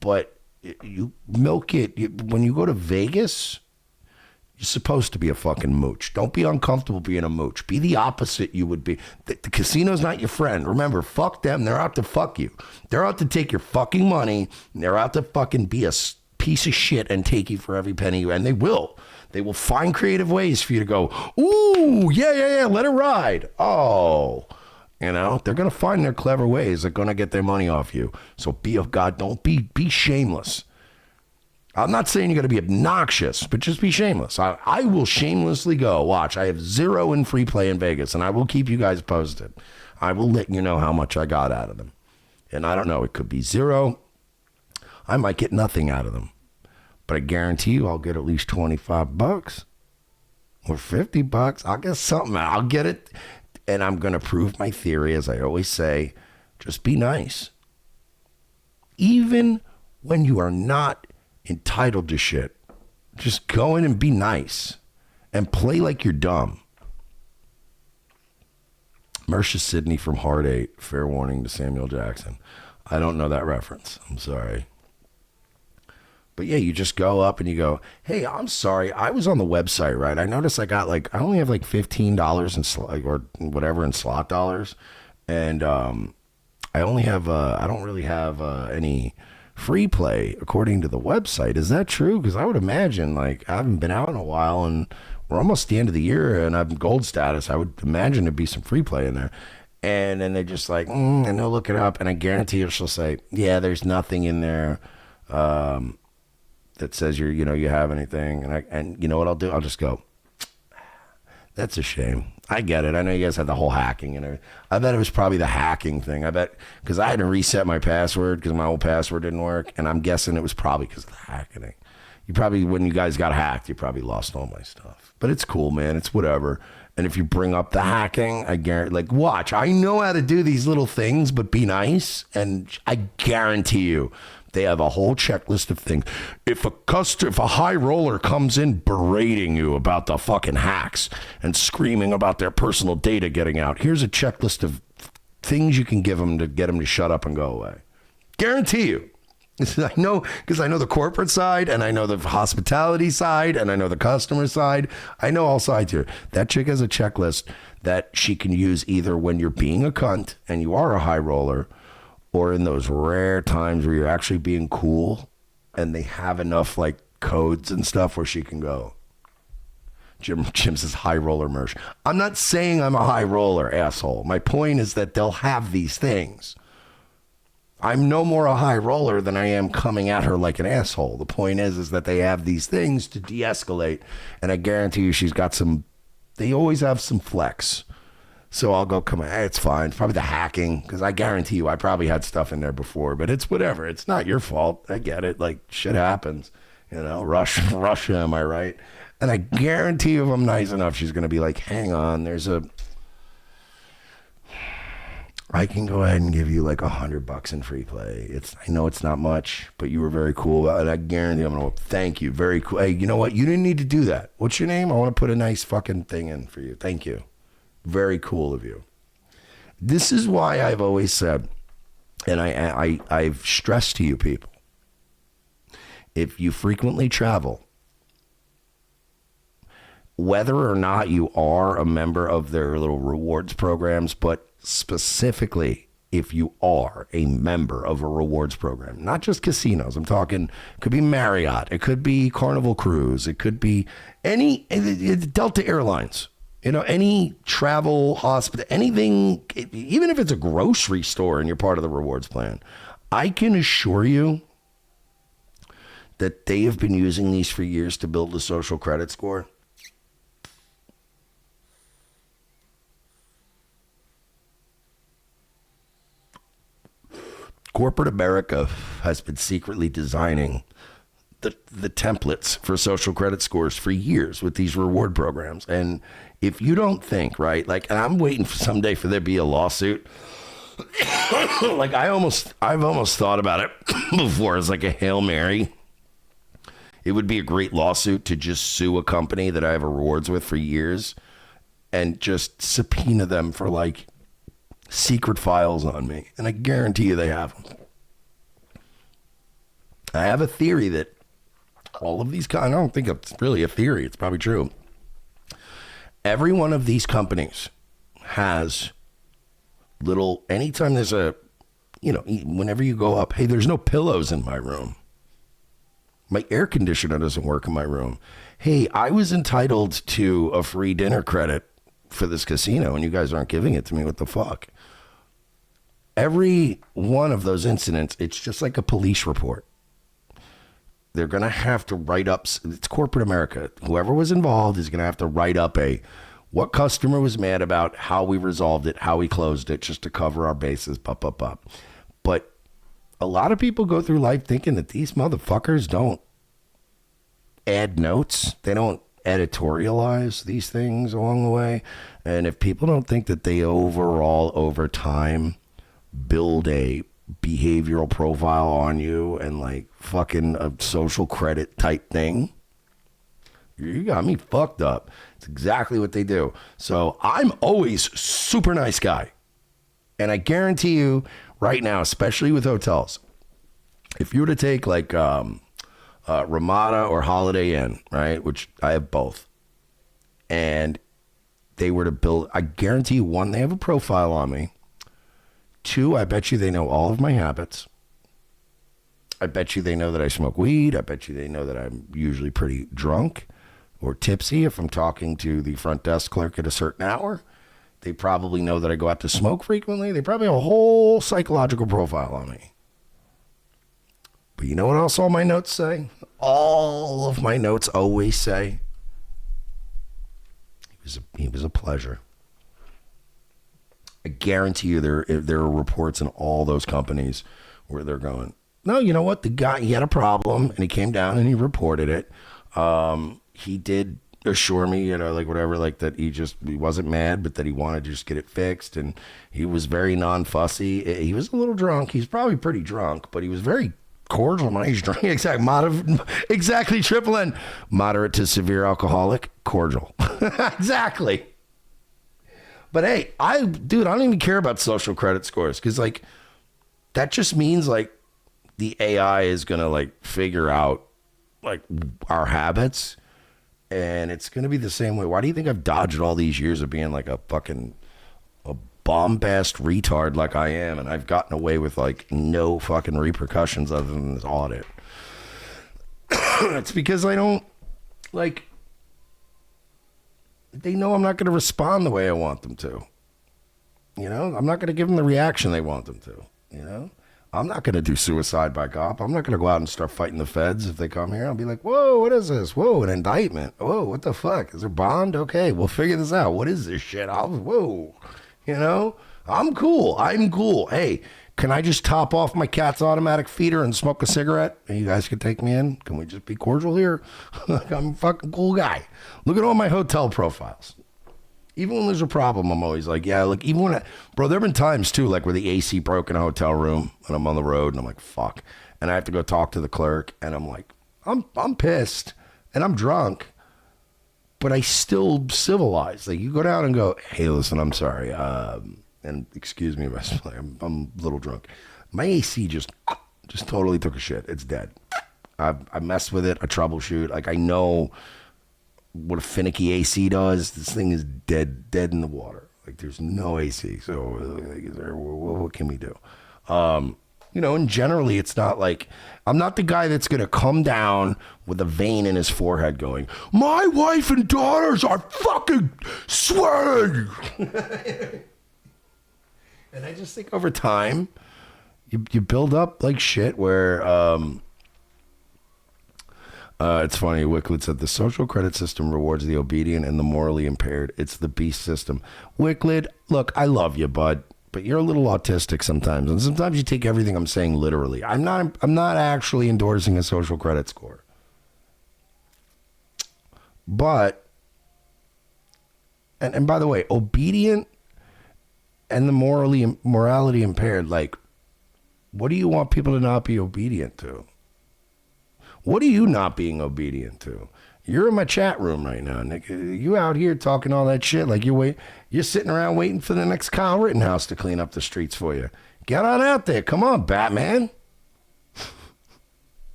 but you milk it. When you go to Vegas, you're supposed to be a fucking mooch. Don't be uncomfortable being a mooch. Be the opposite you would be. The casino's not your friend. Remember, fuck them. They're out to fuck you. They're out to take your fucking money. They're out to fucking be a piece of shit and take you for every penny. And they will. They will find creative ways for you to go, ooh, yeah, let it ride. Oh, they're going to find their clever ways. They're going to get their money off you. So don't be shameless. I'm not saying you're going to be obnoxious, but just be shameless. I will shamelessly go. Watch, I have 0 in free play in Vegas, and I will keep you guys posted. I will let you know how much I got out of them. And I don't know, it could be 0. I might get nothing out of them. But I guarantee you I'll get at least $25 or $50. I'll get something. I'll get it. And I'm going to prove my theory, as I always say, just be nice. Even when you are not entitled to shit, just go in and be nice and play like you're dumb. Mersh Sidney from Hard 8, fair warning to Samuel Jackson. I don't know that reference. I'm sorry. But yeah, you just go up and you go, hey, I'm sorry. I was on the website, right? I noticed I only have like $15 or whatever in slot dollars. And I don't really have any free play according to the website. Is that true? Because I would imagine, I haven't been out in a while and we're almost the end of the year and I'm gold status. I would imagine there'd be some free play in there. And then they're just like, and they'll look it up. And I guarantee you she'll say, yeah, there's nothing in there that says you have anything. And you know what I'll do? I'll just go, that's a shame. I get it. I know you guys had the whole hacking and everything. I bet it was probably the hacking thing. I bet because I had to reset my password because my old password didn't work. And I'm guessing it was probably because of the hacking. When you guys got hacked, you probably lost all my stuff. But it's cool, man. It's whatever. And if you bring up the hacking, I guarantee, watch. I know how to do these little things, but be nice. And I guarantee you, they have a whole checklist of things. If a high roller comes in berating you about the fucking hacks and screaming about their personal data getting out, here's a checklist of things you can give them to get them to shut up and go away. Guarantee you. I know because I know the corporate side and I know the hospitality side and I know the customer side. I know all sides here. That chick has a checklist that she can use either when you're being a cunt and you are a high roller, or in those rare times where you're actually being cool and they have enough codes and stuff where she can go. Jim says high roller Mersh. I'm not saying I'm a high roller, asshole. My point is that they'll have these things. I'm no more a high roller than I am coming at her like an asshole. The point is that they have these things to de-escalate. And I guarantee you they always have some flex. So I'll go, come on, it's fine. It's probably the hacking, because I guarantee you I probably had stuff in there before, but it's whatever. It's not your fault. I get it. Shit happens. Russia, am I right? And I guarantee you if I'm nice enough, she's going to be like, hang on, I can go ahead and give you $100 in free play. I know it's not much, but you were very cool. And I guarantee I'm going to thank you. Very cool. Hey, you know what? You didn't need to do that. What's your name? I want to put a nice fucking thing in for you. Thank you. Very cool of you. This is why I've always said, and I've stressed to you people, if you frequently travel, whether or not you are a member of their little rewards programs, but specifically if you are a member of a rewards program, not just casinos, I'm talking, it could be Marriott, it could be Carnival Cruise, it could be any Delta Airlines. Any travel, hospital, anything, even if it's a grocery store and you're part of the rewards plan, I can assure you that they have been using these for years to build a social credit score. Corporate America has been secretly designing the templates for social credit scores for years with these reward programs. And if you don't think, right, and I'm waiting for someday for there to be a lawsuit. I've almost thought about it before as a Hail Mary. It would be a great lawsuit to just sue a company that I have rewards with for years and just subpoena them for secret files on me. And I guarantee you they have them. I have a theory that all of these, I don't think it's really a theory, it's probably true. Every one of these companies has little, anytime there's a, whenever you go up, hey, there's no pillows in my room. My air conditioner doesn't work in my room. Hey, I was entitled to a free dinner credit for this casino and you guys aren't giving it to me. What the fuck? Every one of those incidents, it's just like a police report. They're going to have to write up, it's corporate America. Whoever was involved is going to have to write up what customer was mad about, how we resolved it, how we closed it, just to cover our bases, But a lot of people go through life thinking that these motherfuckers don't add notes. They don't editorialize these things along the way. And if people don't think that they overall, over time, build a behavioral profile on you and like fucking a social credit type thing, you got me fucked up. It's exactly what they do. So I'm always super nice guy. And I guarantee you right now, especially with hotels, if you were to take like Ramada or Holiday Inn, right, which I have both, and they were to build, I guarantee you, one, they have a profile on me. Two, I bet you they know all of my habits. I bet you they know that I smoke weed. I bet you they know that I'm usually pretty drunk or tipsy if I'm talking to the front desk clerk at a certain hour. They probably know that I go out to smoke frequently. They probably have a whole psychological profile on me. But you know what else all my notes say? All of my notes always say, he was a pleasure. I guarantee you there are reports in all those companies where they're going, no, you know what? The guy, he had a problem and he came down and he reported it. He did assure me, like whatever, like that he wasn't mad, but that he wanted to just get it fixed. And he was very non-fussy. He was a little drunk. He's probably pretty drunk, but he was very cordial when he's drunk. Exactly, triple N. Moderate to severe alcoholic, cordial. Exactly. But hey, I don't even care about social credit scores because like that just means like the AI is gonna like figure out like our habits, and it's gonna be the same way. Why do you think I've dodged all these years of being like a bombast retard like I am, and I've gotten away with like no fucking repercussions other than this audit? It's because I don't like. They know I'm not going to respond the way I want them to. I'm not going to give them the reaction they want them to. I'm not going to do suicide by cop. I'm not going to go out and start fighting the feds if they come here. I'll be like, whoa, what is this? Whoa, an indictment. Whoa, what the fuck? Is there bond? Okay, we'll figure this out. What is this shit? Whoa, I'm cool. I'm cool. Hey, can I just top off my cat's automatic feeder and smoke a cigarette? And you guys can take me in? Can we just be cordial here? I'm a fucking cool guy. Look at all my hotel profiles. Even when there's a problem, I'm always like, yeah, look, even when bro, there have been times too, like where the AC broke in a hotel room and I'm on the road and I'm like, fuck. And I have to go talk to the clerk and I'm like, I'm pissed and I'm drunk, but I still civilized. Like you go down and go, hey, listen, I'm sorry. And excuse me, I'm a little drunk. My AC just totally took a shit. It's dead. I messed with it. I troubleshoot. Like I know what a finicky AC does. This thing is dead in the water. Like there's no AC. So what can we do? And generally it's not like, I'm not the guy that's going to come down with a vein in his forehead going, my wife and daughters are fucking sweating. And I just think over time, you build up like shit where, it's funny, Wicklid said, the social credit system rewards the obedient and the morally impaired. It's the beast system. Wicklid, look, I love you, bud, but you're a little autistic sometimes. And sometimes you take everything I'm saying literally. I'm not actually endorsing a social credit score. But, and by the way, obedient and the morality impaired, like, what do you want people to not be obedient to? What are you not being obedient to? You're in my chat room right now, Nick. You out here talking all that shit like you're sitting around waiting for the next Kyle Rittenhouse to clean up the streets for you. Get on out there. Come on, Batman.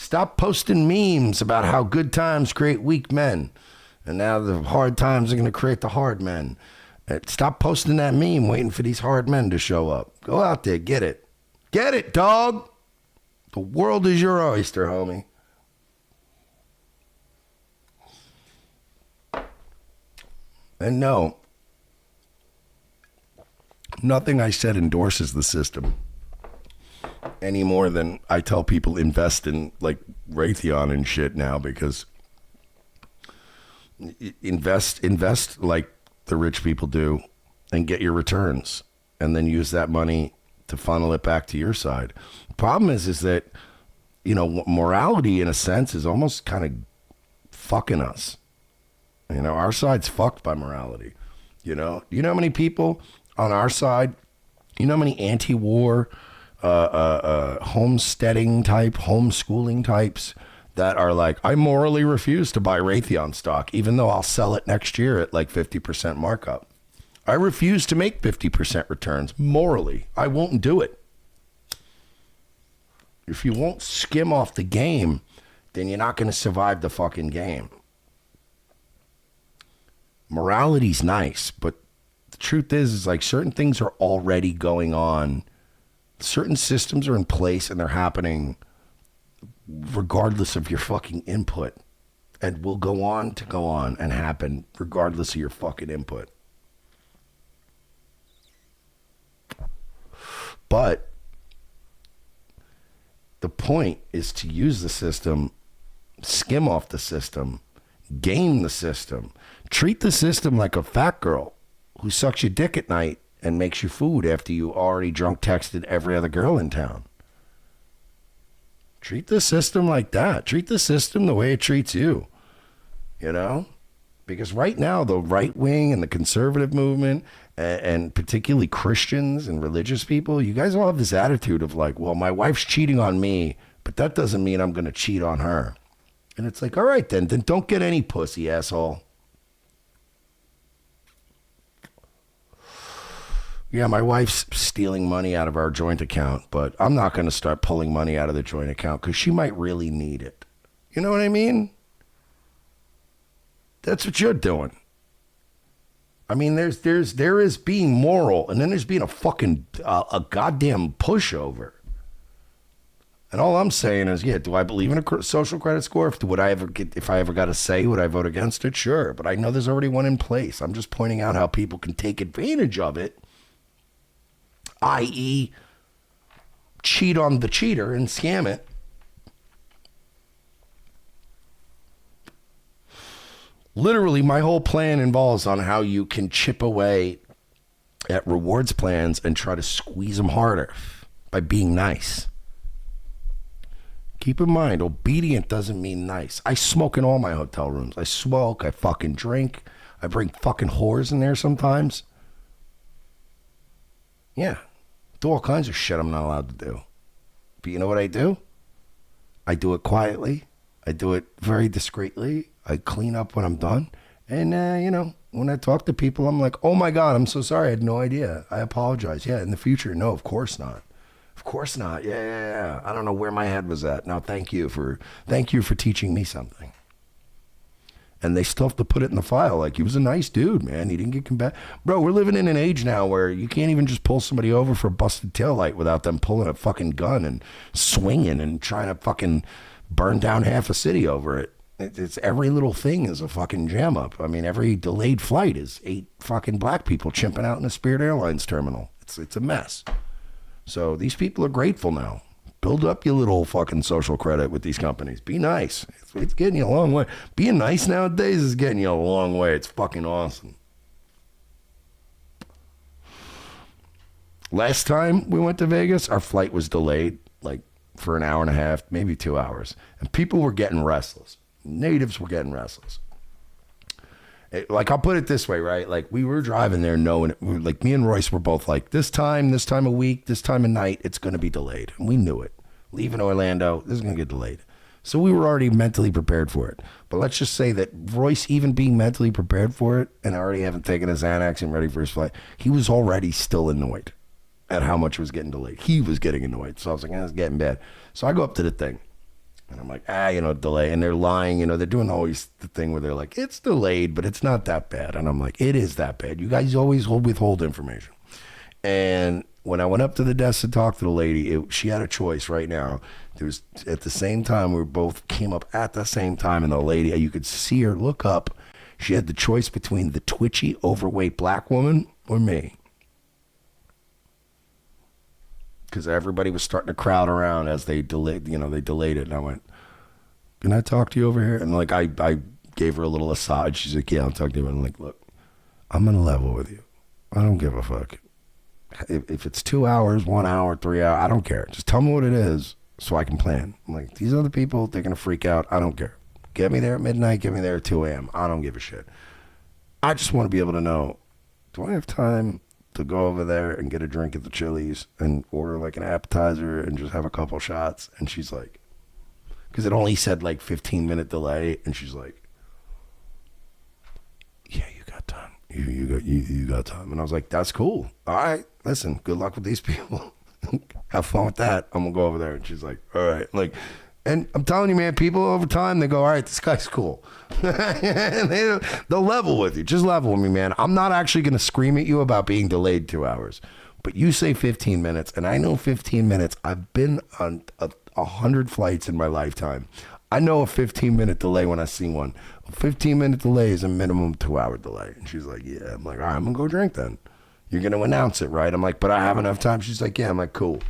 Stop posting memes about how good times create weak men. And now the hard times are going to create the hard men. Stop posting that meme waiting for these hard men to show up. Go out there, get it. Get it, dog. The world is your oyster, homie. And no, nothing I said endorses the system any more than I tell people invest in like Raytheon and shit now, because invest like the rich people do and get your returns, and then use that money to funnel it back to your side. Problem is that, you know, morality in a sense is almost kind of fucking us. You know, our side's fucked by morality. You know how many people on our side, you know how many anti-war, homesteading type, homeschooling types that are like, I morally refuse to buy Raytheon stock, even though I'll sell it next year at like 50% markup. I refuse to make 50% returns morally. I won't do it. If you won't skim off the game, then you're not going to survive the fucking game. Morality's nice, but the truth is like certain things are already going on. Certain systems are in place and they're happening regardless of your fucking input, and will go on and happen regardless of your fucking input. But the point is to use the system, skim off the system, game the system, treat the system like a fat girl who sucks your dick at night and makes you food after you already drunk texted every other girl in town. Treat the system like that. Treat the system the way it treats you, you know? Because right now, the right wing and the conservative movement, and particularly Christians and religious people, you guys all have this attitude of like, well, my wife's cheating on me, but that doesn't mean I'm going to cheat on her. And it's like, all right, then don't get any pussy, asshole. Yeah, my wife's stealing money out of our joint account, but I'm not going to start pulling money out of the joint account because she might really need it. You know what I mean? That's what you're doing. I mean, there is being moral, and then there's being a fucking a goddamn pushover. And all I'm saying is, yeah, do I believe in a social credit score? If I ever got a say, would I vote against it? Sure, but I know there's already one in place. I'm just pointing out how people can take advantage of it, i.e., cheat on the cheater and scam it. Literally, my whole plan involves on how you can chip away at rewards plans and try to squeeze them harder by being nice. Keep in mind, obedient doesn't mean nice. I smoke in all my hotel rooms. I smoke, I fucking drink. I bring fucking whores in there sometimes. Yeah, do all kinds of shit I'm not allowed to do. But you know what I do? I do it quietly. I do it very discreetly. I clean up when I'm done. And, you know, when I talk to people, I'm like, oh my God, I'm so sorry. I had no idea. I apologize. Yeah, in the future, no, of course not. Of course not. Yeah. I don't know where my head was at. No, thank you for teaching me something. And they still have to put it in the file. Like, he was a nice dude, man. He didn't get combat. Bro, we're living in an age now where you can't even just pull somebody over for a busted taillight without them pulling a fucking gun and swinging and trying to fucking burn down half a city over it. It's every little thing is a fucking jam up. I mean, every delayed flight is 8 fucking black people chimping out in a Spirit Airlines terminal. It's a mess. So these people are grateful now. Build up your little fucking social credit with these companies. Be nice. It's getting you a long way. Being nice nowadays is getting you a long way. It's fucking awesome. Last time we went to Vegas, our flight was delayed like for an hour and a half, maybe 2 hours. And people were getting restless. Natives were getting restless. Like, I'll put it this way, right? Like, we were driving there knowing, like, me and Royce were both like, this time of week, this time of night, it's going to be delayed. And we knew it. Leaving Orlando, this is going to get delayed. So we were already mentally prepared for it. But let's just say that Royce, even being mentally prepared for it and already having taken his Xanax and ready for his flight, he was already still annoyed at how much it was getting delayed. He was getting annoyed. So I was like, it's getting bad. So I go up to the thing. And I'm like, delay. And they're lying, they're doing always the thing where they're like, it's delayed, but it's not that bad. And I'm like, it is that bad. You guys always withhold information. And when I went up to the desk to talk to the lady, she had a choice right now. There was, at the same time, we both came up at the same time, and the lady, you could see her look up. She had the choice between the twitchy, overweight black woman or me. Because everybody was starting to crowd around as they delayed, they delayed it. And I went, can I talk to you over here? And like, I gave her a little aside. She's like, yeah, I'll talk to you. And I'm like, look, I'm going to level with you. I don't give a fuck. If it's 2 hours, 1 hour, 3 hours, I don't care. Just tell me what it is so I can plan. I'm like, these other people, they're going to freak out. I don't care. Get me there at midnight. Get me there at 2 a.m. I don't give a shit. I just want to be able to know, do I have time to go over there and get a drink at the Chili's and order like an appetizer and just have a couple shots? And she's like, because it only said like 15-minute delay. And she's like, yeah, you got time. You got time. And I was like, that's cool. All right, listen, good luck with these people. Have fun with that. I'm gonna go over there. And she's like, all right. Like, and I'm telling you, man, people over time, they go, all right, this guy's cool. And they'll level with you. Just level with me, man. I'm not actually gonna scream at you about being delayed 2 hours. But you say 15 minutes, and I know 15 minutes. I've been on 100 flights in my lifetime. I know a 15-minute delay when I see one. A 15-minute delay is a minimum 2-hour delay. And she's like, yeah. I'm like, all right, I'm going to go drink then. You're going to announce it, right? I'm like, but I have enough time. She's like, yeah. I'm like, cool.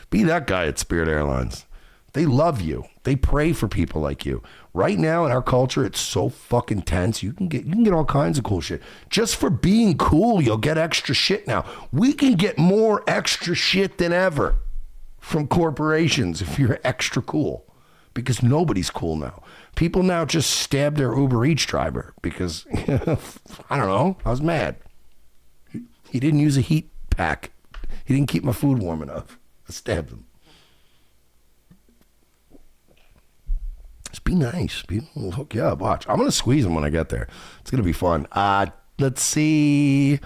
Be that guy at Spirit Airlines. They love you. They pray for people like you. Right now in our culture, it's so fucking tense. You can get all kinds of cool shit. Just for being cool, you'll get extra shit now. We can get more extra shit than ever from corporations if you're extra cool, because nobody's cool now. People now just stab their Uber Eats driver because, I don't know, I was mad. He didn't use a heat pack. He didn't keep my food warm enough. I stabbed him. Just be nice. People will hook you up. Watch. I'm going to squeeze him when I get there. It's going to be fun. Let's see.